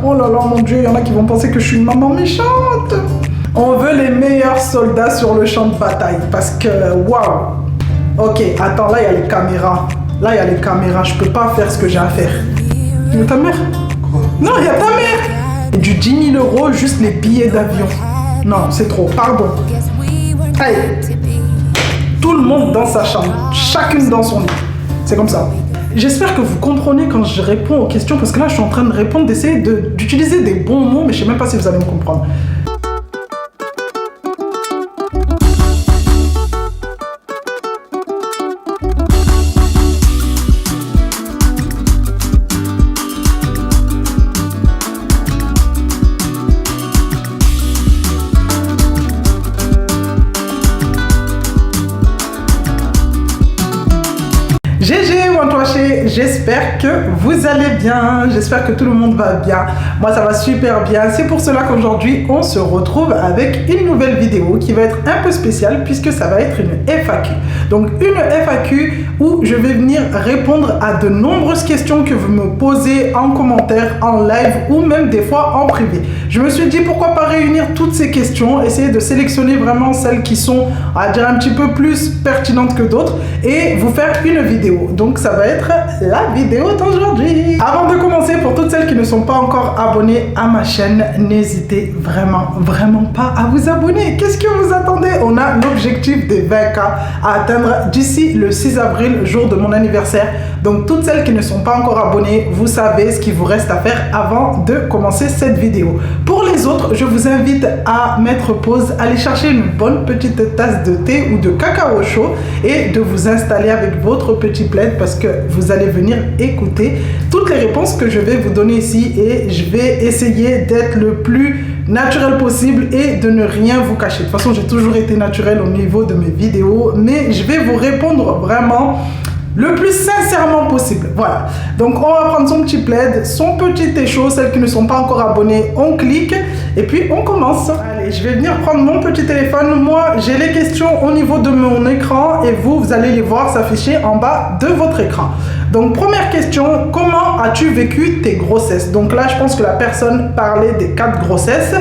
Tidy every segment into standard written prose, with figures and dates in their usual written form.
Oh là là, mon Dieu, il y en a qui vont penser que je suis une maman méchante. On veut les meilleurs soldats sur le champ de bataille parce que, waouh. Ok, attends, là, il y a les caméras. Là, il y a les caméras. Je peux pas faire ce que j'ai à faire. Il y a ta mère? Non, il y a ta mère. Du 10 000 €, juste les billets d'avion. Non, c'est trop. Pardon. Allez. Tout le monde dans sa chambre. Chacune dans son lit. C'est comme ça. J'espère que vous comprenez quand je réponds aux questions, parce que là, je suis en train de répondre, d'essayer d'utiliser des bons mots, mais je sais même pas si vous allez me comprendre. J'espère que vous allez bien, j'espère que tout le monde va bien. Moi ça va super bien, c'est pour cela qu'aujourd'hui on se retrouve avec une nouvelle vidéo qui va être un peu spéciale puisque ça va être une FAQ. Donc une FAQ où je vais venir répondre à de nombreuses questions que vous me posez en commentaire, en live ou même des fois en privé. Je me suis dit pourquoi pas réunir toutes ces questions, essayer de sélectionner vraiment celles qui sont, on va dire, un petit peu plus pertinentes que d'autres et vous faire une vidéo. Donc ça va être la vidéo d'aujourd'hui. Avant de commencer, pour toutes celles qui ne sont pas encore abonnées à ma chaîne, n'hésitez vraiment pas à vous abonner. Qu'est-ce que vous attendez? On a l'objectif des 20K à atteindre d'ici le 6 avril, jour de mon anniversaire. Donc toutes celles qui ne sont pas encore abonnées, vous savez ce qu'il vous reste à faire avant de commencer cette vidéo. Pour les autres, je vous invite à mettre pause, aller chercher une bonne petite tasse de thé ou de cacao chaud et de vous installer avec votre petit plaid parce que vous allez venir écouter toutes les réponses que je vais vous donner ici et je vais essayer d'être le plus naturel possible et de ne rien vous cacher. De toute façon, j'ai toujours été naturel au niveau de mes vidéos, mais je vais vous répondre vraiment le plus sincèrement possible. Voilà. Donc, on va prendre son petit plaid, son petit thé chaud. Celles qui ne sont pas encore abonnées, on clique et puis on commence. Allez, je vais venir prendre mon petit téléphone. Moi, j'ai les questions au niveau de mon écran et vous allez les voir s'afficher en bas de votre écran. Donc, première question, comment as-tu vécu tes grossesses? Donc là, je pense que la personne parlait des 4 grossesses.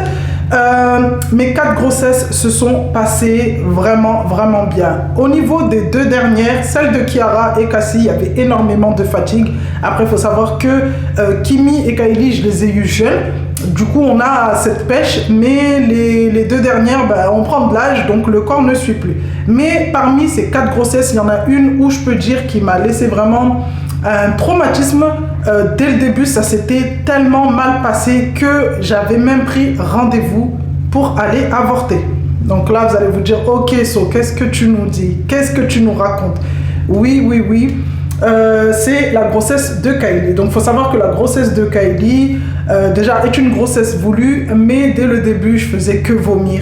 Mes 4 grossesses se sont passées vraiment bien. Au niveau des 2 dernières, celle de Kiara et Cassie, il y avait énormément de fatigue. Après, il faut savoir que Kimi et Kylie, je les ai eues jeunes. Du coup, on a cette pêche, mais les 2 dernières, on prend de l'âge, donc le corps ne suit plus. Mais parmi ces 4 grossesses, il y en a une où je peux dire qui m'a laissé vraiment un traumatisme. Dès le début, ça s'était tellement mal passé que j'avais même pris rendez-vous pour aller avorter. Donc là, vous allez vous dire, ok, So, qu'est-ce que tu nous dis? Qu'est-ce que tu nous racontes? Oui. C'est la grossesse de Kylie. Donc, il faut savoir que la grossesse de Kylie, déjà, est une grossesse voulue, mais dès le début, je faisais que vomir.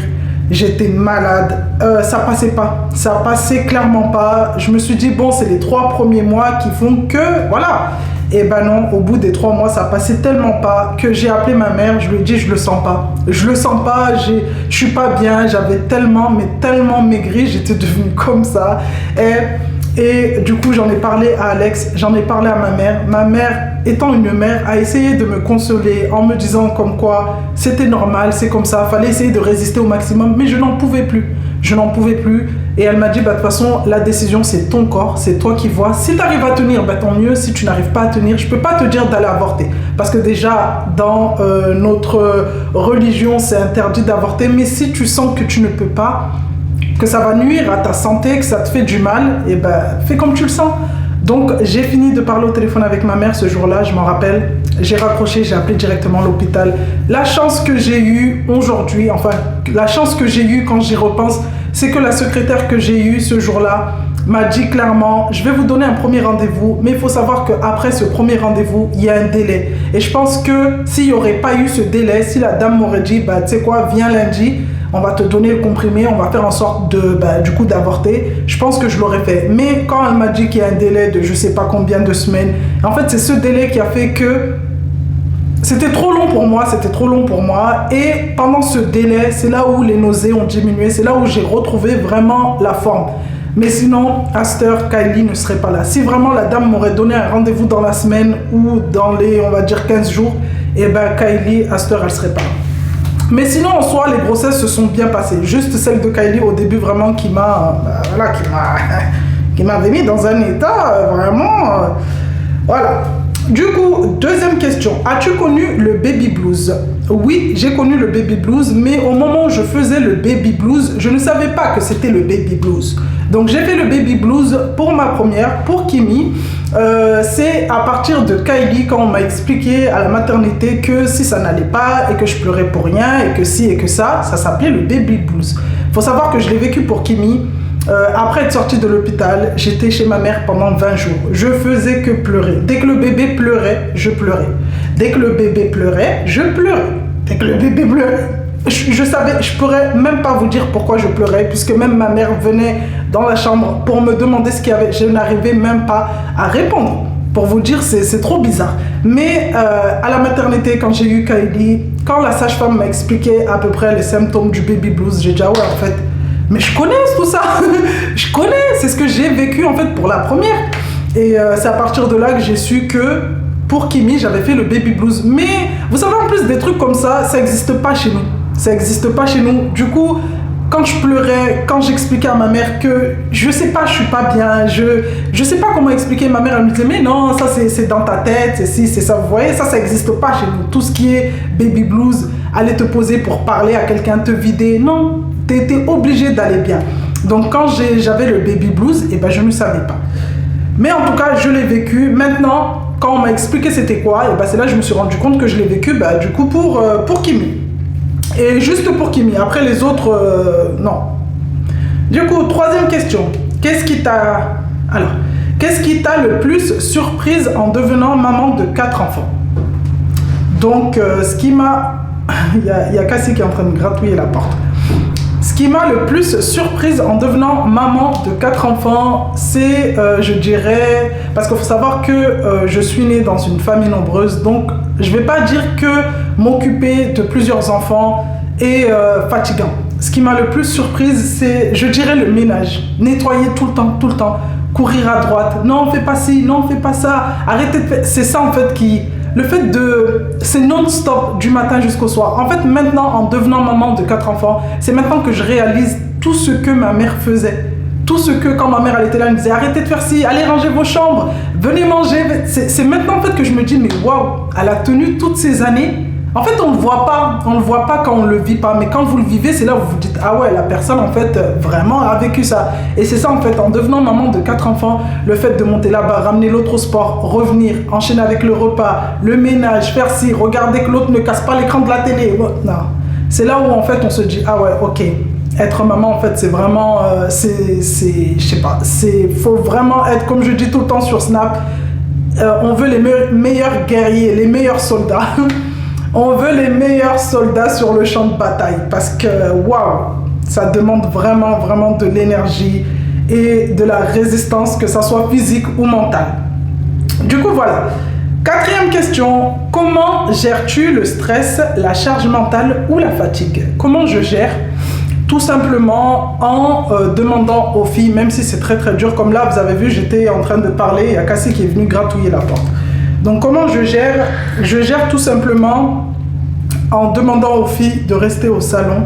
J'étais malade, ça passait pas, ça passait clairement pas. Je me suis dit, bon, c'est les 3 premiers mois qui font que, voilà. Et ben non, au bout des 3 mois, ça passait tellement pas que j'ai appelé ma mère, je lui ai dit, je le sens pas. Je le sens pas, je suis pas bien, j'avais tellement maigri, j'étais devenue comme ça. Et du coup, j'en ai parlé à Alex, j'en ai parlé à ma mère. Ma mère, étant une mère, a essayé de me consoler en me disant comme quoi c'était normal, c'est comme ça, fallait essayer de résister au maximum, mais je n'en pouvais plus. Je n'en pouvais plus. Et elle m'a dit, de toute façon, la décision, c'est ton corps, c'est toi qui vois. Si tu arrives à tenir, tant mieux. Si tu n'arrives pas à tenir, je peux pas te dire d'aller avorter. Parce que déjà, dans notre religion, c'est interdit d'avorter. Mais si tu sens que tu ne peux pas, que ça va nuire à ta santé, que ça te fait du mal, et fais comme tu le sens. Donc, j'ai fini de parler au téléphone avec ma mère ce jour-là, je m'en rappelle. J'ai raccroché, j'ai appelé directement l'hôpital. La chance que j'ai eue aujourd'hui, enfin, la chance que j'ai eue quand j'y repense, c'est que la secrétaire que j'ai eue ce jour-là m'a dit clairement, je vais vous donner un premier rendez-vous, mais il faut savoir qu'après ce premier rendez-vous, il y a un délai. Et je pense que s'il n'y aurait pas eu ce délai, si la dame m'aurait dit, tu sais quoi, viens lundi, on va te donner le comprimé, on va faire en sorte de, du coup, d'avorter. Je pense que je l'aurais fait. Mais quand elle m'a dit qu'il y a un délai de je sais pas combien de semaines, en fait, c'est ce délai qui a fait que c'était trop long pour moi, Et pendant ce délai, c'est là où les nausées ont diminué, c'est là où j'ai retrouvé vraiment la forme. Mais sinon, à cette heure, Kylie ne serait pas là. Si vraiment la dame m'aurait donné un rendez-vous dans la semaine ou dans les, on va dire, 15 jours, et ben Kylie, à cette heure, elle serait pas là. Mais sinon, en soi, les grossesses se sont bien passées. Juste celle de Kylie au début, vraiment, qui m'avait mis dans un état, vraiment, voilà. Du coup, deuxième question. As-tu connu le baby blues? Oui, j'ai connu le baby blues, mais au moment où je faisais le baby blues, je ne savais pas que c'était le baby blues. Donc, j'ai fait le baby blues pour ma première, pour Kimi. C'est à partir de Kylie, quand on m'a expliqué à la maternité que si ça n'allait pas et que je pleurais pour rien et que si et que ça s'appelait le baby blues. Il faut savoir que je l'ai vécu pour Kimi. Après être sortie de l'hôpital, j'étais chez ma mère pendant 20 jours. Je faisais que pleurer. Dès que le bébé pleurait, je pleurais. Dès que le bébé pleurait, je pleurais. Dès que le bébé pleurait, je pourrais même pas vous dire pourquoi je pleurais, puisque même ma mère venait dans la chambre pour me demander ce qu'il y avait. Je n'arrivais même pas à répondre. Pour vous dire, c'est trop bizarre. Mais à la maternité, quand j'ai eu Kylie, quand la sage-femme m'a expliqué à peu près les symptômes du baby blues, j'ai dit ah ouais, en fait, mais je connais tout ça. Je connais, c'est ce que j'ai vécu en fait pour la première. Et c'est à partir de là que j'ai su que pour Kimi, j'avais fait le baby blues. Mais vous savez, en plus des trucs comme ça n'existe pas chez nous. Ça n'existe pas chez nous. Du coup, quand je pleurais, quand j'expliquais à ma mère que je sais pas, je suis pas bien, je sais pas comment expliquer, ma mère elle me disait mais non, ça c'est dans ta tête, c'est si, c'est ça, vous voyez, ça n'existe pas chez nous. Tout ce qui est baby blues, aller te poser pour parler à quelqu'un, te vider, non, t'es obligé d'aller bien. Donc quand j'avais le baby blues, et ben je ne savais pas. Mais en tout cas, je l'ai vécu. Maintenant, quand on m'a expliqué c'était quoi, et ben c'est là que je me suis rendu compte que je l'ai vécu du coup pour Kimi. Et juste pour Kimi, après les autres, non. Du coup, troisième question. Qu'est-ce qui t'a le plus surprise en devenant maman de 4 enfants? Donc, ce qui m'a... Il y a Cassie qui est en train de gratouiller la porte. Ce qui m'a le plus surprise en devenant maman de 4 enfants, c'est, je dirais... Parce qu'il faut savoir que je suis née dans une famille nombreuse, donc je ne vais pas dire que m'occuper de plusieurs enfants est fatigant. Ce qui m'a le plus surprise, c'est, je dirais, le ménage. Nettoyer tout le temps. Courir à droite. Non, fais pas ci, non, fais pas ça. Arrêtez de faire... C'est ça, en fait, qui... Le fait de... C'est non-stop du matin jusqu'au soir. En fait, maintenant, en devenant maman de 4 enfants, c'est maintenant que je réalise tout ce que ma mère faisait. Tout ce que, quand ma mère elle était là, elle me disait arrêtez de faire ci, allez ranger vos chambres, venez manger. C'est maintenant en fait que je me dis mais waouh, elle a tenu toutes ces années. En fait, on le voit pas quand on le vit pas, mais quand vous le vivez, c'est là où vous vous dites ah ouais, la personne en fait vraiment a vécu ça. Et c'est ça en fait, en devenant maman de 4 enfants, le fait de monter là-bas, ramener l'autre au sport, revenir, enchaîner avec le repas, le ménage, faire ci, regarder que l'autre ne casse pas l'écran de la télé. Non, c'est là où en fait on se dit ah ouais, ok. Être maman, en fait, c'est vraiment, je sais pas, faut vraiment être, comme je dis tout le temps sur Snap, on veut les meilleurs guerriers, les meilleurs soldats. On veut les meilleurs soldats sur le champ de bataille parce que, waouh, ça demande vraiment, vraiment de l'énergie et de la résistance, que ça soit physique ou mentale. Du coup, voilà. Quatrième question, comment gères-tu le stress, la charge mentale ou la fatigue? Comment je gère? Tout simplement en demandant aux filles, même si c'est très très dur, comme là vous avez vu, j'étais en train de parler, il y a Cassie qui est venue gratouiller la porte. Donc comment je gère? Je gère tout simplement en demandant aux filles de rester au salon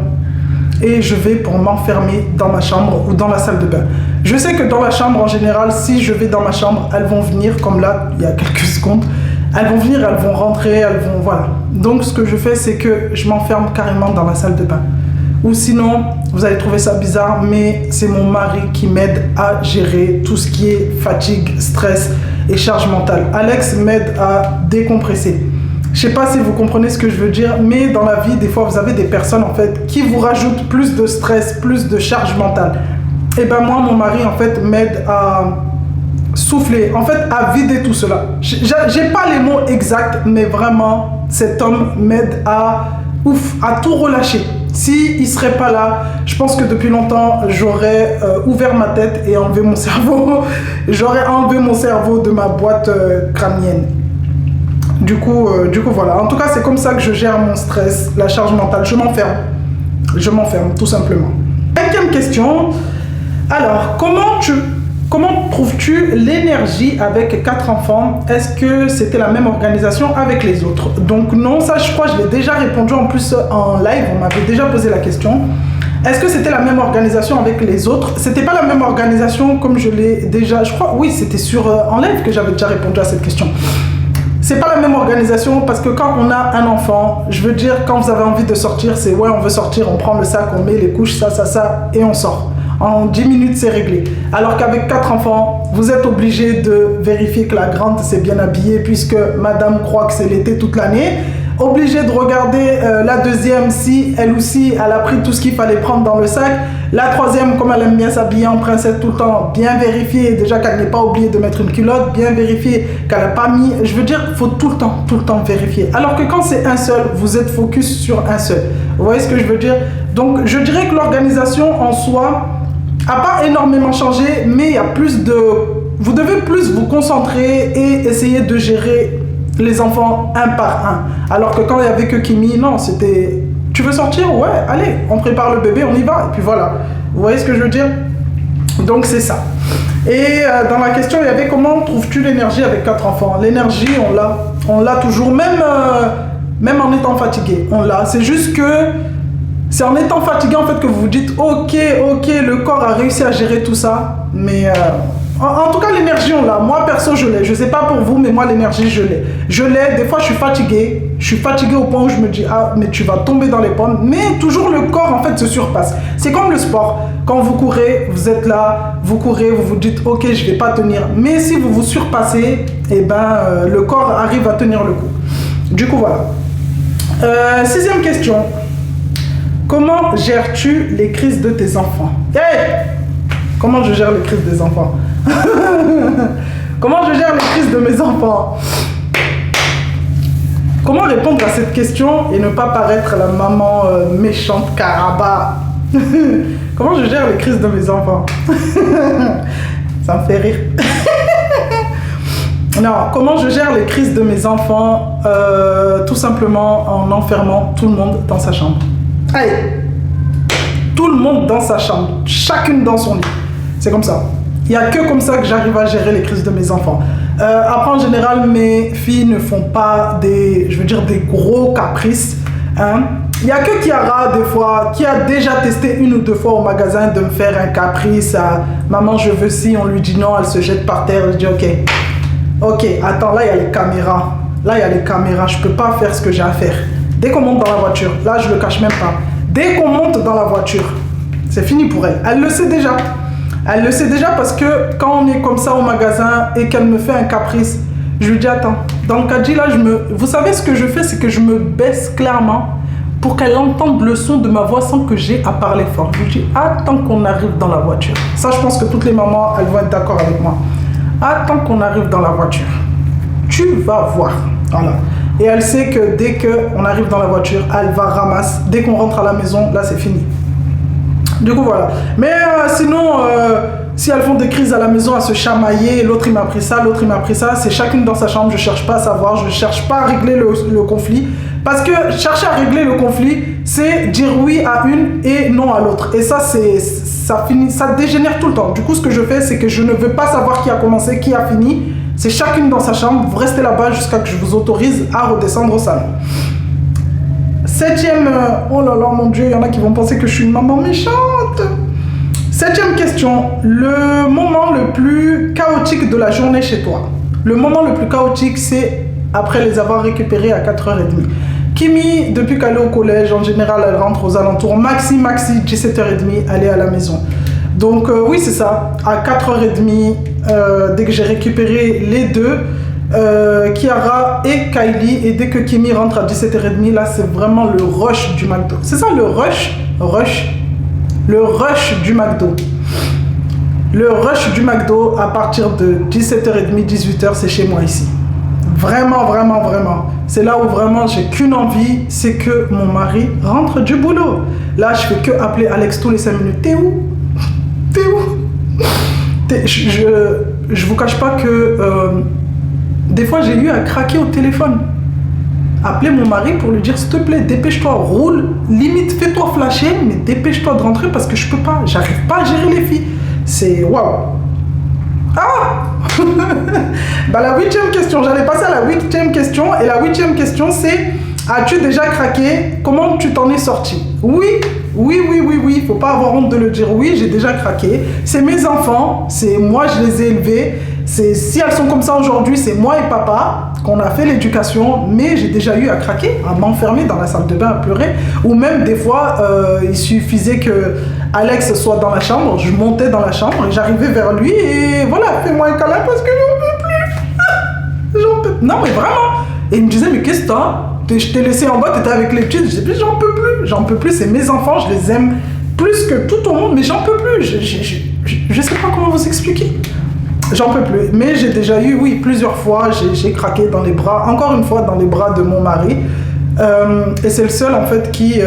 et je vais pour m'enfermer dans ma chambre ou dans la salle de bain. Je sais que dans la chambre en général, si je vais dans ma chambre, elles vont venir, comme là, il y a quelques secondes, elles vont venir, elles vont rentrer, elles vont, voilà. Donc ce que je fais, c'est que je m'enferme carrément dans la salle de bain. Ou sinon, vous allez trouver ça bizarre, mais c'est mon mari qui m'aide à gérer tout ce qui est fatigue, stress et charge mentale. Alex m'aide à décompresser. Je sais pas si vous comprenez ce que je veux dire, mais dans la vie, des fois, vous avez des personnes en fait qui vous rajoutent plus de stress, plus de charge mentale. Et ben moi, mon mari en fait m'aide à souffler, en fait à vider tout cela. J'ai pas les mots exacts, mais vraiment, cet homme m'aide à tout relâcher. S'il ne serait pas là, je pense que depuis longtemps, j'aurais ouvert ma tête et enlevé mon cerveau. J'aurais enlevé mon cerveau de ma boîte crânienne. Du coup, voilà. En tout cas, c'est comme ça que je gère mon stress, la charge mentale. Je m'enferme. Je m'enferme, tout simplement. 5e question. Alors, comment tu Comment trouves-tu l'énergie avec 4 enfants? Est-ce que c'était la même organisation avec les autres? Donc non, ça je crois que je l'ai déjà répondu en plus en live, on m'avait déjà posé la question. Est-ce que c'était la même organisation avec les autres? C'était pas la même organisation comme je l'ai déjà, je crois, oui, c'était en live que j'avais déjà répondu à cette question. C'est pas la même organisation parce que quand on a un enfant, je veux dire, quand vous avez envie de sortir, c'est ouais, on veut sortir, on prend le sac, on met les couches, ça, et on sort. En 10 minutes, c'est réglé. Alors qu'avec 4 enfants, vous êtes obligé de vérifier que la grande s'est bien habillée puisque madame croit que c'est l'été toute l'année. Obligé de regarder la deuxième si elle aussi elle a pris tout ce qu'il fallait prendre dans le sac. La troisième, comme elle aime bien s'habiller en princesse tout le temps, bien vérifier déjà qu'elle n'est pas oubliée de mettre une culotte, bien vérifier qu'elle n'a pas mis. Je veux dire, il faut tout le temps vérifier. Alors que quand c'est un seul, vous êtes focus sur un seul. Vous voyez ce que je veux dire? Donc je dirais que l'organisation en soi n'a pas énormément changé, mais il y a plus de... Vous devez plus vous concentrer et essayer de gérer les enfants un par un. Alors que quand il n'y avait que Kimi, non, c'était... Tu veux sortir? Ouais, allez, on prépare le bébé, on y va. Et puis voilà. Vous voyez ce que je veux dire? Donc c'est ça. Et dans la question, il y avait comment trouves-tu l'énergie avec 4 enfants? L'énergie, on l'a. On l'a toujours, même en étant fatigué. On l'a. C'est juste que c'est en étant fatigué en fait que vous vous dites ok, le corps a réussi à gérer tout ça. Mais en tout cas, l'énergie, on l'a. Moi, perso, je l'ai. Je sais pas pour vous, mais moi, l'énergie, je l'ai. Je l'ai. Des fois, je suis fatigué. Je suis fatigué au point où je me dis, ah, mais tu vas tomber dans les pommes. Mais toujours, le corps, en fait, se surpasse. C'est comme le sport. Quand vous courez, vous êtes là, vous courez, vous vous dites, ok, je vais pas tenir. Mais si vous vous surpassez, eh ben, le corps arrive à tenir le coup. Du coup, voilà. 6e question. Comment gères-tu les crises de tes enfants? Hey! Comment je gère les crises des enfants? Comment je gère les crises de mes enfants? Comment répondre à cette question et ne pas paraître la maman méchante caraba? Comment je gère les crises de mes enfants? Ça me fait rire. Non, comment je gère les crises de mes enfants? Tout simplement en enfermant tout le monde dans sa chambre. Allez, tout le monde dans sa chambre, chacune dans son lit. C'est comme ça. Il n'y a que comme ça que j'arrive à gérer les crises de mes enfants. Après, en général, mes filles ne font pas des gros caprices. Hein. Il n'y a que Kiara, des fois, qui a déjà testé 1 ou 2 fois au magasin de me faire un caprice. Maman, je veux ci, on lui dit non, elle se jette par terre. Je dis ok, attends, là, il y a les caméras. Je ne peux pas faire ce que j'ai à faire. Dès qu'on monte dans la voiture, là, je ne le cache même pas. Dès qu'on monte dans la voiture, c'est fini pour elle. Elle le sait déjà. Elle le sait déjà parce que quand on est comme ça au magasin et qu'elle me fait un caprice, je lui dis attends, dans le caddie là, vous savez ce que je fais, c'est que je me baisse clairement pour qu'elle entende le son de ma voix sans que j'ai à parler fort. Je lui dis attends qu'on arrive dans la voiture. Ça, je pense que toutes les mamans, elles vont être d'accord avec moi. Attends qu'on arrive dans la voiture. Tu vas voir. Voilà. Et elle sait que dès qu'on arrive dans la voiture, elle va ramasser. Dès qu'on rentre à la maison, là, c'est fini. Du coup, voilà. Mais sinon, si elles font des crises à la maison à se chamailler, l'autre il m'a pris ça, l'autre il m'a pris ça, c'est chacune dans sa chambre, je ne cherche pas à savoir, je ne cherche pas à régler le conflit. Parce que chercher à régler le conflit, c'est dire oui à une et non à l'autre. Et ça, ça dégénère tout le temps. Du coup, ce que je fais, c'est que je ne veux pas savoir qui a commencé, qui a fini. C'est chacune dans sa chambre, vous restez là-bas jusqu'à ce que je vous autorise à redescendre au salon. 7e, oh là là, mon Dieu, il y en a qui vont penser que je suis une maman méchante. 7e question, le moment le plus chaotique de la journée chez toi. Le moment le plus chaotique, c'est après les avoir récupérés à 4h30. Kimi, depuis qu'elle est au collège, en général, elle rentre aux alentours. Maxi, 17h30, elle est à la maison. Donc oui, c'est ça. À 4h30, dès que j'ai récupéré les deux, Kiara et Kylie, et dès que Kimi rentre à 17h30, là c'est vraiment le rush du McDo. C'est ça le rush du McDo. Le rush du McDo à partir de 17h30, 18h, c'est chez moi ici. Vraiment. C'est là où vraiment j'ai qu'une envie, c'est que mon mari rentre du boulot. Là, je fais que appeler Alex tous les 5 minutes. T'es où? Je vous cache pas que des fois j'ai eu à craquer au téléphone. Appeler mon mari pour lui dire s'il te plaît, dépêche-toi, roule, limite fais-toi flasher, mais dépêche-toi de rentrer parce que je peux pas, j'arrive pas à gérer les filles. C'est waouh. Bah, la 8e question, j'allais passer à la 8e question. Et la 8e question, c'est: as-tu déjà craqué? Comment tu t'en es sorti? Oui, il faut pas avoir honte de le dire. Oui, j'ai déjà craqué. C'est mes enfants, c'est moi, je les ai élevés. Si elles sont comme ça aujourd'hui, c'est moi et papa qu'on a fait l'éducation. Mais j'ai déjà eu à craquer, à m'enfermer dans la salle de bain, à pleurer. Ou même des fois, il suffisait que Alex soit dans la chambre, je montais dans la chambre et j'arrivais vers lui et voilà, fais-moi un câlin parce que j'en peux plus. Non, mais vraiment. Et il me disait, mais qu'est-ce que t'as? Je t'ai laissé en bas, t'étais avec les petites. Je dis, j'en peux plus, c'est mes enfants, je les aime plus que tout au monde, mais j'en peux plus. Je sais pas comment vous expliquer. J'en peux plus. Mais j'ai déjà eu, oui, plusieurs fois, j'ai craqué dans les bras, encore une fois dans les bras de mon mari. Et c'est le seul en fait qui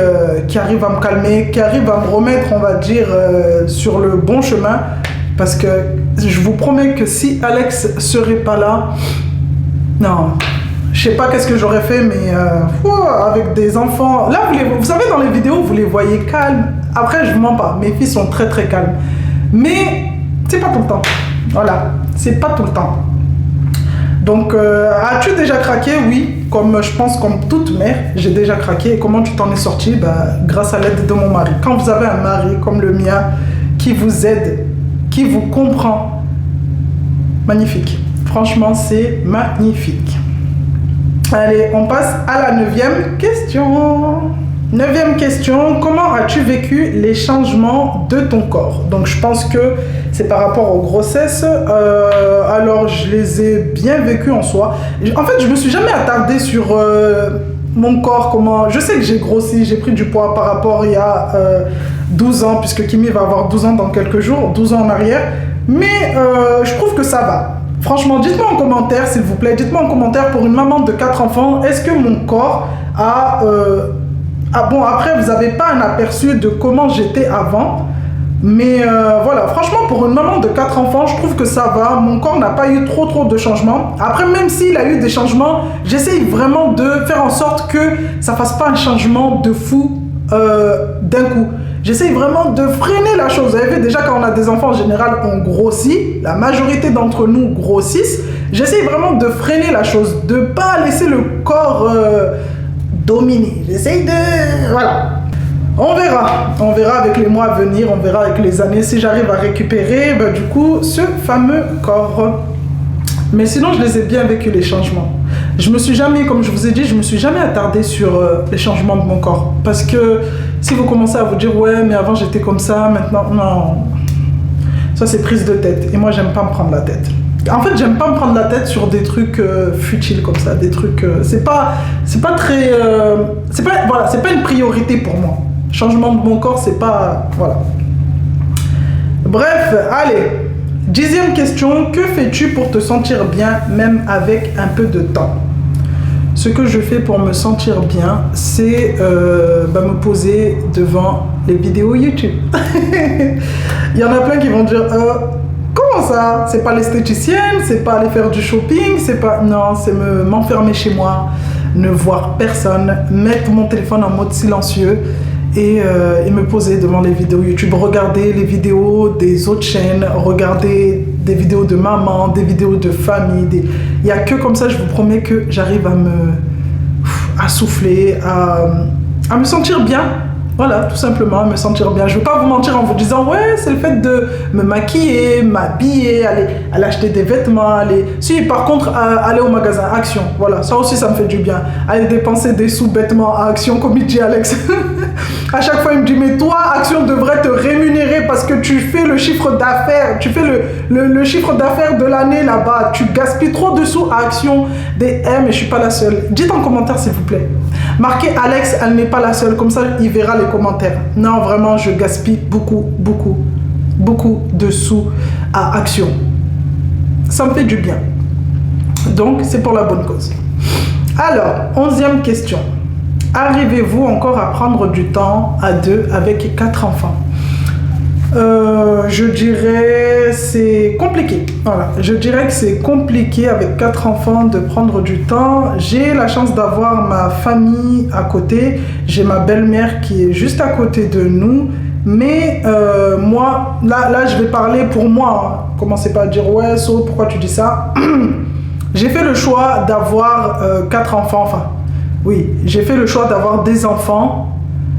arrive à me calmer, qui arrive à me remettre, on va dire, sur le bon chemin. Parce que je vous promets que si Alex serait pas là, non. Je sais pas qu'est-ce que j'aurais fait, mais avec des enfants... Là, vous savez, dans les vidéos, vous les voyez calmes. Après, je vous mens pas, mes filles sont très très calmes. Mais c'est pas tout le temps. Voilà, c'est pas tout le temps. Donc, as-tu déjà craqué? Oui, comme je pense comme toute mère, j'ai déjà craqué. Et comment tu t'en es sorti? Grâce à l'aide de mon mari. Quand vous avez un mari comme le mien, qui vous aide, qui vous comprend, magnifique. Franchement, c'est magnifique. Allez, on passe à la 9e question. 9e question, comment as-tu vécu les changements de ton corps? Donc je pense que c'est par rapport aux grossesses. Alors je les ai bien vécues en soi. En fait, je me suis jamais attardée sur mon corps, comment... Je sais que j'ai grossi, j'ai pris du poids par rapport il y a 12 ans, puisque Kimi va avoir 12 ans dans quelques jours, 12 ans en arrière. Mais je trouve que ça va. Franchement, dites-moi en commentaire, s'il vous plaît, dites-moi en commentaire, pour une maman de 4 enfants, est-ce que mon corps a... bon, après, vous n'avez pas un aperçu de comment j'étais avant, mais voilà, franchement, pour une maman de 4 enfants, je trouve que ça va. Mon corps n'a pas eu trop de changements. Après, même s'il a eu des changements, j'essaye vraiment de faire en sorte que ça ne fasse pas un changement de fou d'un coup. J'essaye vraiment de freiner la chose. Vous avez vu, déjà quand on a des enfants, en général, on grossit. La majorité d'entre nous grossissent. J'essaye vraiment de freiner la chose, de ne pas laisser le corps dominer. J'essaye de... Voilà. On verra avec les mois à venir, on verra avec les années si j'arrive à récupérer, du coup, ce fameux corps. Mais sinon, je les ai bien vécu, les changements. Je me suis jamais, comme je vous ai dit, je me suis jamais attardée sur les changements de mon corps. Parce que si vous commencez à vous dire, ouais, mais avant j'étais comme ça, maintenant, non. Ça, c'est prise de tête. Et moi, j'aime pas me prendre la tête. En fait, j'aime pas me prendre la tête sur des trucs futiles comme ça, des trucs... c'est pas très... voilà, c'est pas une priorité pour moi. Changement de mon corps, c'est pas... Voilà. Bref, allez. 10e question, que fais-tu pour te sentir bien, même avec un peu de temps? Ce que je fais pour me sentir bien, c'est me poser devant les vidéos YouTube. Il y en a plein qui vont dire comment ça? C'est pas l'esthéticienne, c'est pas aller faire du shopping, c'est pas... Non, c'est m'enfermer chez moi, ne voir personne, mettre mon téléphone en mode silencieux et me poser devant les vidéos YouTube, regarder les vidéos des autres chaînes, regarder des vidéos de maman, des vidéos de famille. Il n'y a que comme ça, je vous promets, que j'arrive à souffler, à me sentir bien. Voilà, tout simplement, me sentir bien. Je ne vais pas vous mentir en vous disant, ouais, c'est le fait de me maquiller, m'habiller, aller acheter des vêtements, aller... Si, par contre, aller au magasin, Action, voilà, ça aussi, ça me fait du bien. Aller dépenser des sous bêtement à Action, comme il dit Alex. À chaque fois, il me dit, mais toi, Action devrait te rémunérer parce que tu fais le chiffre d'affaires, tu fais le chiffre d'affaires de l'année là-bas. Tu gaspilles trop de sous à Action. Mais je suis pas la seule. Dites en commentaire, s'il vous plaît. Marquez Alex, elle n'est pas la seule. Comme ça, il verra les commentaires. Non, vraiment, je gaspille beaucoup de sous à Action. Ça me fait du bien. Donc, c'est pour la bonne cause. Alors, 11e question. Arrivez-vous encore à prendre du temps à deux avec 4 enfants? Je dirais c'est compliqué. Voilà, je dirais que c'est compliqué avec 4 enfants de prendre du temps. J'ai la chance d'avoir ma famille à côté. J'ai ma belle-mère qui est juste à côté de nous. Mais moi, là, je vais parler pour moi. Hein. Commencez pas à dire, ouais, So, pourquoi tu dis ça? J'ai fait le choix d'avoir 4 enfants. Enfin, oui, j'ai fait le choix d'avoir des enfants.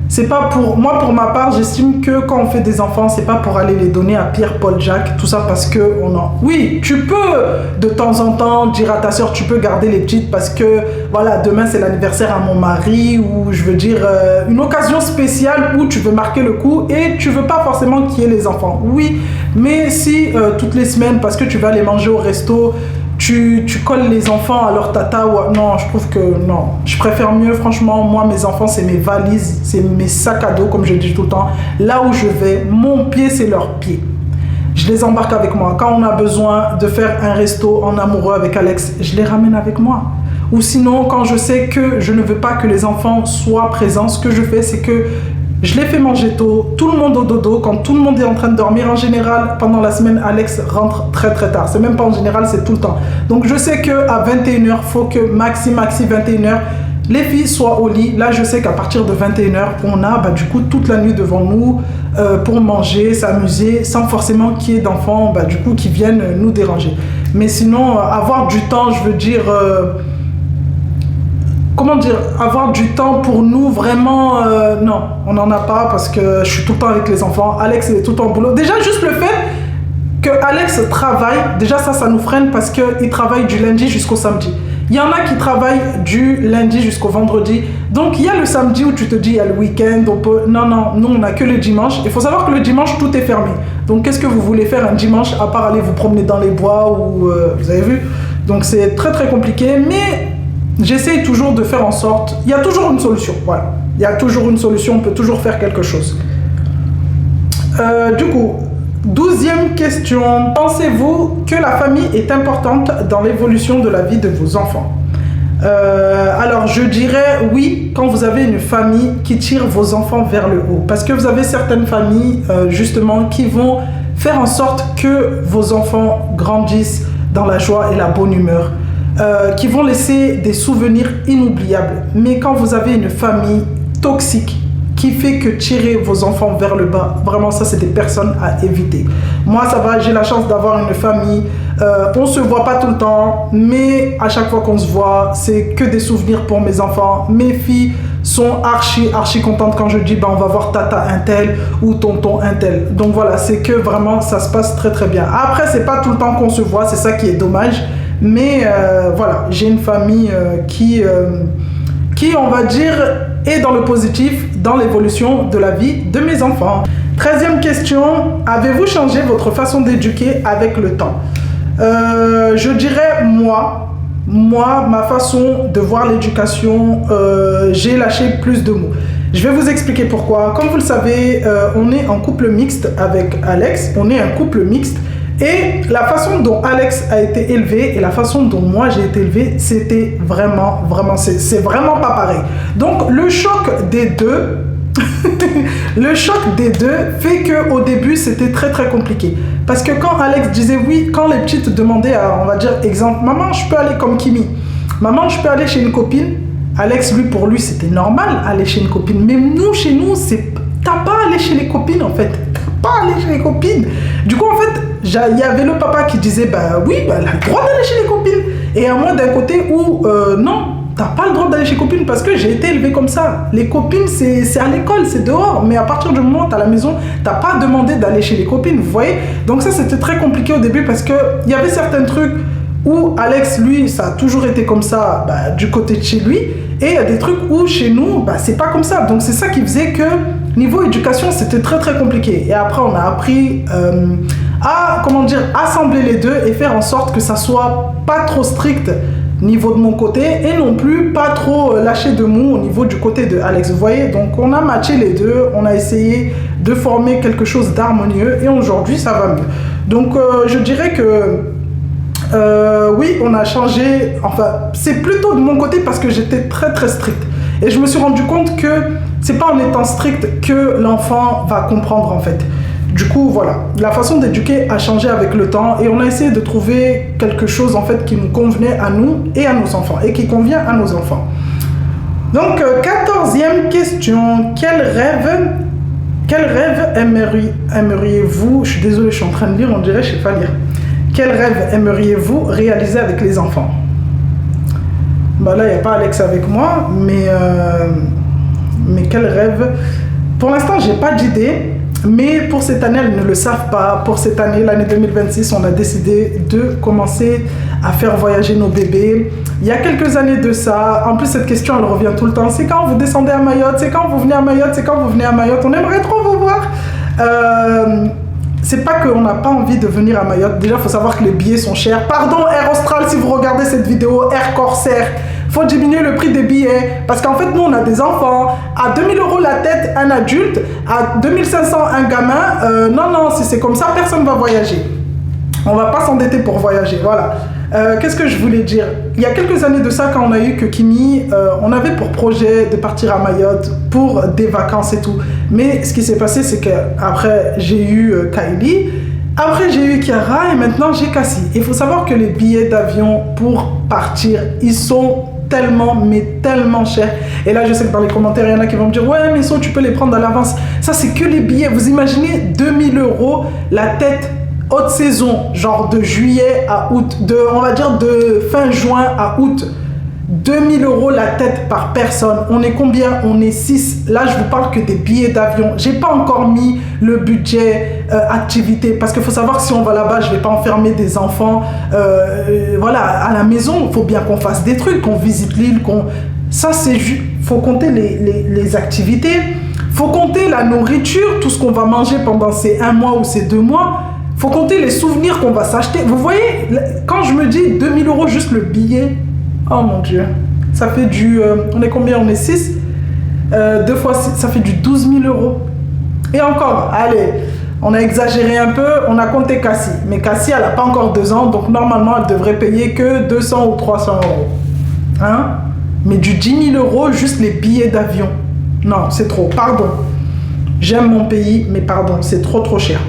C'est pas pour moi, pour ma part, j'estime que quand on fait des enfants, c'est pas pour aller les donner à Pierre, Paul, Jacques, tout ça parce que on en. Oui, tu peux de temps en temps dire à ta soeur, tu peux garder les petites parce que voilà, demain c'est l'anniversaire à mon mari ou je veux dire une occasion spéciale où tu veux marquer le coup et tu veux pas forcément qu'il y ait les enfants. Oui, mais si toutes les semaines parce que tu vas les manger au resto. Tu colles les enfants à leur tata ou non, je trouve que non, je préfère mieux. Franchement, moi mes enfants c'est mes valises, c'est mes sacs à dos comme je dis tout le temps. Là où je vais, mon pied c'est leur pied, je les embarque avec moi. Quand on a besoin de faire un resto en amoureux avec Alex, je les ramène avec moi. Ou sinon quand je sais que je ne veux pas que les enfants soient présents, ce que je fais c'est que je les fais manger tôt, tout le monde au dodo, quand tout le monde est en train de dormir. En général, pendant la semaine, Alex rentre très très tard. C'est même pas en général, c'est tout le temps. Donc je sais qu'à 21h, il faut que maxi 21h, les filles soient au lit. Là, je sais qu'à partir de 21h, on a du coup toute la nuit devant nous pour manger, s'amuser, sans forcément qu'il y ait d'enfants du coup qui viennent nous déranger. Mais sinon, avoir du temps, je veux dire... comment dire, avoir du temps pour nous, vraiment, non, on n'en a pas parce que je suis tout le temps avec les enfants. Alex est tout le temps au boulot. Déjà, juste le fait que Alex travaille, déjà ça nous freine parce qu'il travaille du lundi jusqu'au samedi. Il y en a qui travaillent du lundi jusqu'au vendredi. Donc, il y a le samedi où tu te dis, il y a le week-end, on peut... Non, nous, on n'a que le dimanche. Il faut savoir que le dimanche, tout est fermé. Donc, qu'est-ce que vous voulez faire un dimanche à part aller vous promener dans les bois ou... vous avez vu? Donc, c'est très, très compliqué. Mais... j'essaye toujours de faire en sorte... il y a toujours une solution, voilà. Il y a toujours une solution, on peut toujours faire quelque chose. Du coup, 12e question. Pensez-vous que la famille est importante dans l'évolution de la vie de vos enfants? Alors, je dirais oui, quand vous avez une famille qui tire vos enfants vers le haut. Parce que vous avez certaines familles, justement, qui vont faire en sorte que vos enfants grandissent dans la joie et la bonne humeur. Qui vont laisser des souvenirs inoubliables. Mais quand vous avez une famille toxique qui fait que tirer vos enfants vers le bas, vraiment ça c'est des personnes à éviter. Moi ça va, j'ai la chance d'avoir une famille, on se voit pas tout le temps, mais à chaque fois qu'on se voit, c'est que des souvenirs pour mes enfants. Mes filles sont archi contentes quand je dis on va voir tata un tel ou tonton un tel. Donc voilà, c'est que vraiment ça se passe très très bien. Après c'est pas tout le temps qu'on se voit, c'est ça qui est dommage. Mais voilà, j'ai une famille qui, on va dire, est dans le positif, dans l'évolution de la vie de mes enfants. 13e question, avez-vous changé votre façon d'éduquer avec le temps? Je dirais moi, ma façon de voir l'éducation, j'ai lâché plus de mots. Je vais vous expliquer pourquoi. Comme vous le savez, on est en couple mixte avec Alex, on est un couple mixte. Et la façon dont Alex a été élevé et la façon dont moi j'ai été élevé, c'était vraiment, c'est vraiment pas pareil. Donc le choc des deux, le choc des deux fait qu'au début c'était très très compliqué. Parce que quand Alex disait oui, quand les petites demandaient à, on va dire, exemple, maman je peux aller comme Kimi, maman je peux aller chez une copine, Alex lui pour lui c'était normal aller chez une copine. Mais nous, chez nous, c'est t'as pas à aller chez les copines en fait. T'as pas à aller chez les copines. Du coup en fait, il y avait le papa qui disait oui, elle a le droit d'aller chez les copines. Et à moi d'un côté où non, t'as pas le droit d'aller chez les copines parce que j'ai été élevé comme ça. Les copines c'est à l'école, c'est dehors. Mais à partir du moment où t'es à la maison, t'as pas demandé d'aller chez les copines, vous voyez. Donc ça c'était très compliqué au début parce que il y avait certains trucs où Alex lui ça a toujours été comme ça du côté de chez lui. Et il y a des trucs où chez nous c'est pas comme ça. Donc c'est ça qui faisait que niveau éducation c'était très très compliqué. Et après on a appris à, comment dire, assembler les deux et faire en sorte que ça soit pas trop strict niveau de mon côté et non plus pas trop lâché de mou au niveau du côté de Alex, vous voyez. Donc on a matché les deux, on a essayé de former quelque chose d'harmonieux et aujourd'hui ça va mieux. Donc je dirais que oui, on a changé, enfin c'est plutôt de mon côté parce que j'étais très très strict et je me suis rendu compte que c'est pas en étant strict que l'enfant va comprendre en fait. Du coup, voilà, la façon d'éduquer a changé avec le temps et on a essayé de trouver quelque chose en fait qui nous convenait à nous et à nos enfants et qui convient à nos enfants. Donc, 14e question, quel rêve Quel rêve aimeriez-vous, je suis désolée, je suis en train de lire, on dirait, je ne sais pas lire. Quel rêve aimeriez-vous réaliser avec les enfants? Bah là, il n'y a pas Alex avec moi, mais quel rêve? Pour l'instant, je n'ai pas d'idée, mais pour cette année, elles ne le savent pas. Pour cette année, l'année 2026, on a décidé de commencer à faire voyager nos bébés. Il y a quelques années de ça, en plus cette question, elle revient tout le temps. C'est quand vous descendez à Mayotte? C'est quand vous venez à Mayotte? C'est quand vous venez à Mayotte? On aimerait trop vous voir. C'est pas qu'on n'a pas envie de venir à Mayotte. Déjà, il faut savoir que les billets sont chers. Pardon, Air Austral, si vous regardez cette vidéo, Air Corsair, faut diminuer le prix des billets. Parce qu'en fait, nous, on a des enfants. À 2000 € la tête, un adulte. À 2500, un gamin. Non, si c'est comme ça, personne ne va voyager. On va pas s'endetter pour voyager, voilà. Qu'est-ce que je voulais dire? Il y a quelques années de ça, quand on a eu que Kimi, on avait pour projet de partir à Mayotte pour des vacances et tout. Mais ce qui s'est passé, c'est qu'après, j'ai eu Kylie, après j'ai eu Kiara et maintenant j'ai Cassie. Il faut savoir que les billets d'avion pour partir, ils sont tellement, mais tellement chers. Et là, je sais que dans les commentaires, il y en a qui vont me dire « Ouais, mais ça, tu peux les prendre à l'avance. » Ça, c'est que les billets. Vous imaginez 2000 € la tête haute saison, genre de juillet à août, on va dire de fin juin à août, 2000 € la tête par personne. On est combien? On est 6. Là, je vous parle que des billets d'avion. J'ai pas encore mis le budget activité, parce qu'il faut savoir que si on va là-bas, je vais pas enfermer des enfants. Voilà, à la maison, il faut bien qu'on fasse des trucs, qu'on visite l'île, ça c'est juste. Faut compter les activités, faut compter la nourriture, tout ce qu'on va manger pendant ces 1 mois ou ces 2 mois. Faut compter les souvenirs qu'on va s'acheter. Vous voyez, quand je me dis 2000 € juste le billet, oh mon Dieu, ça fait du... on est combien? On est 6. 2 fois 6, ça fait du 12 000 €. Et encore, allez, on a exagéré un peu, on a compté Cassie. Mais Cassie, elle n'a pas encore 2 ans, donc normalement, elle devrait payer que 200 ou 300 €. Hein? Mais du 10 000 € juste les billets d'avion. Non, c'est trop, pardon. J'aime mon pays, mais pardon, c'est trop cher.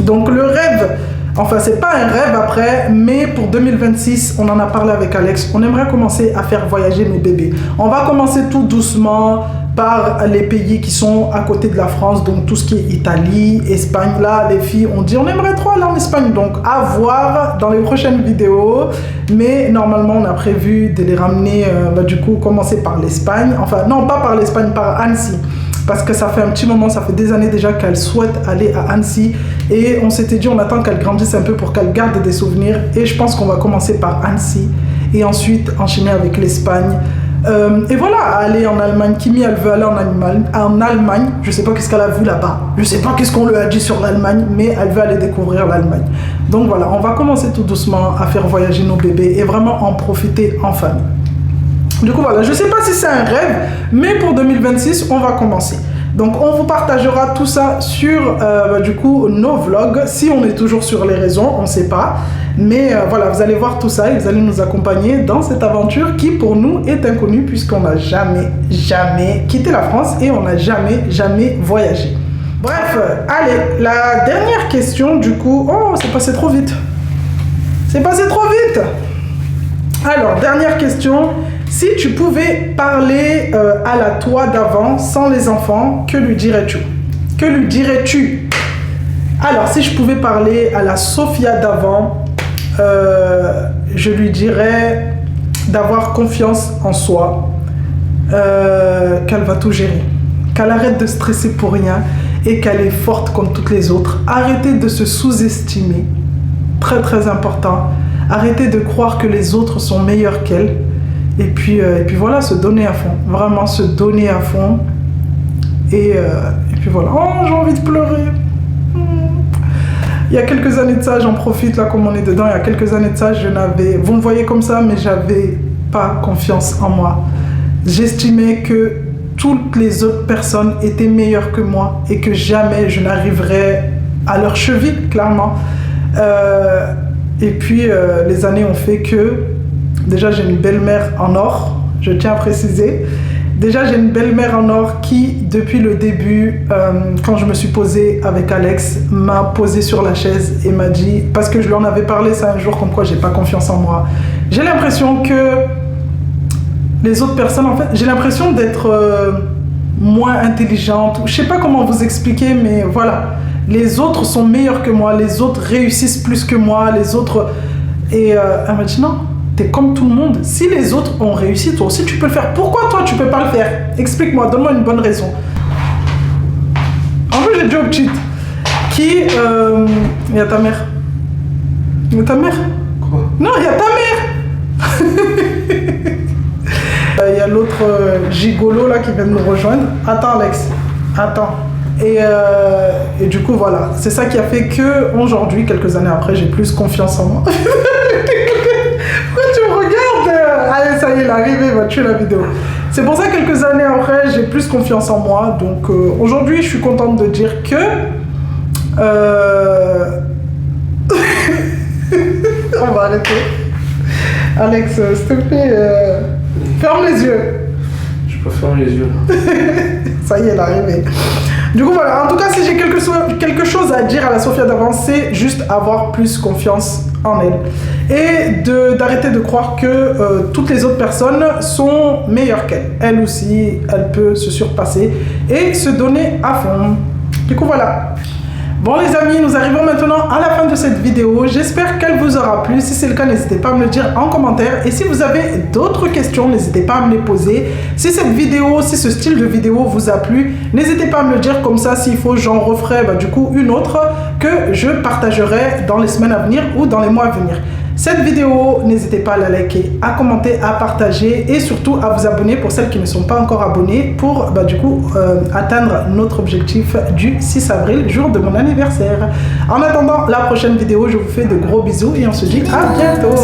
Donc le rêve, enfin c'est pas un rêve après, mais pour 2026, on en a parlé avec Alex, on aimerait commencer à faire voyager nos bébés. On va commencer tout doucement par les pays qui sont à côté de la France, donc tout ce qui est Italie, Espagne. Là, les filles ont dit on aimerait trop aller en Espagne, donc à voir dans les prochaines vidéos. Mais normalement, on a prévu de les ramener, du coup, commencer par l'Espagne. Enfin, non, pas par l'Espagne, par Annecy. Parce que ça fait un petit moment, ça fait des années déjà qu'elle souhaite aller à Annecy. Et on s'était dit, on attend qu'elle grandisse un peu pour qu'elle garde des souvenirs. Et je pense qu'on va commencer par Annecy. Et ensuite, enchaîner avec l'Espagne. Et voilà, aller en Allemagne. Kimi, elle veut aller en Allemagne. Je sais pas qu'est-ce qu'elle a vu là-bas. Je sais pas qu'est-ce qu'on lui a dit sur l'Allemagne. Mais elle veut aller découvrir l'Allemagne. Donc voilà, on va commencer tout doucement à faire voyager nos bébés. Et vraiment en profiter en famille. Du coup, voilà, je ne sais pas si c'est un rêve, mais pour 2026, on va commencer. Donc, on vous partagera tout ça sur, du coup, nos vlogs. Si on est toujours sur les réseaux, on ne sait pas. Mais voilà, vous allez voir tout ça et vous allez nous accompagner dans cette aventure qui, pour nous, est inconnue puisqu'on n'a jamais quitté la France et on n'a jamais voyagé. Bref, allez, la dernière question, du coup... Oh, c'est passé trop vite. C'est passé trop vite. Alors, dernière question... Si tu pouvais parler à la toi d'avant, sans les enfants, que lui dirais-tu? Que lui dirais-tu? Alors, si je pouvais parler à la Sophia d'avant, je lui dirais d'avoir confiance en soi, qu'elle va tout gérer, qu'elle arrête de stresser pour rien et qu'elle est forte comme toutes les autres. Arrêtez de se sous-estimer, très important. Arrêtez de croire que les autres sont meilleurs qu'elle. Et puis voilà, se donner à fond. Vraiment se donner à fond. Et puis voilà. Oh, j'ai envie de pleurer. Il y a quelques années de ça, j'en profite là comme on est dedans. Il y a quelques années de ça, vous me voyez comme ça, mais j'avais pas confiance en moi. J'estimais que toutes les autres personnes étaient meilleures que moi et que jamais je n'arriverais à leur cheville, clairement. Et puis les années ont fait que déjà, j'ai une belle-mère en or, je tiens à préciser. Déjà, j'ai une belle-mère en or qui, depuis le début, quand je me suis posée avec Alex, m'a posée sur la chaise et m'a dit, parce que je lui en avais parlé ça un jour, comme quoi j'ai pas confiance en moi. J'ai l'impression que les autres personnes, en fait, j'ai l'impression d'être moins intelligente. Je sais pas comment vous expliquer, mais voilà. Les autres sont meilleurs que moi, les autres réussissent plus que moi, les autres... Et elle m'a dit non, t'es comme tout le monde. Si les autres ont réussi, toi aussi tu peux le faire. Pourquoi toi tu peux pas le faire? Explique-moi, donne-moi une bonne raison. En plus j'ai job cheat. Qui... Il y a ta mère. Il y a ta mère. Quoi? Non, il y a ta mère. Il y a l'autre gigolo là qui vient de nous rejoindre. Attends Alex, attends. Et du coup voilà, c'est ça qui a fait que aujourd'hui, quelques années après, j'ai plus confiance en moi. Pourquoi tu me regardes? Allez, ça y est, il est arrivé, il va tuer la vidéo. C'est pour ça que quelques années après, j'ai plus confiance en moi. Donc aujourd'hui, je suis contente de dire que... On va arrêter. Alex, s'il te plaît, ferme les yeux. Je peux fermer les yeux là. Ça y est, elle est arrivée. Du coup, voilà. En tout cas, si j'ai quelque chose à dire à la Sophia d'avant, c'est juste avoir plus confiance en elle. Et d'arrêter de croire que toutes les autres personnes sont meilleures qu'elle. Elle aussi, elle peut se surpasser et se donner à fond. Du coup, voilà. Bon les amis, nous arrivons maintenant à la fin de cette vidéo. J'espère qu'elle vous aura plu. Si c'est le cas, n'hésitez pas à me le dire en commentaire. Et si vous avez d'autres questions, n'hésitez pas à me les poser. Si cette vidéo, si ce style de vidéo vous a plu, n'hésitez pas à me le dire. Comme ça, s'il faut, j'en referai du coup une autre que je partagerai dans les semaines à venir ou dans les mois à venir. Cette vidéo, n'hésitez pas à la liker, à commenter, à partager et surtout à vous abonner pour celles qui ne sont pas encore abonnées pour du coup atteindre notre objectif du 6 avril, jour de mon anniversaire. En attendant la prochaine vidéo, je vous fais de gros bisous et on se dit à bientôt.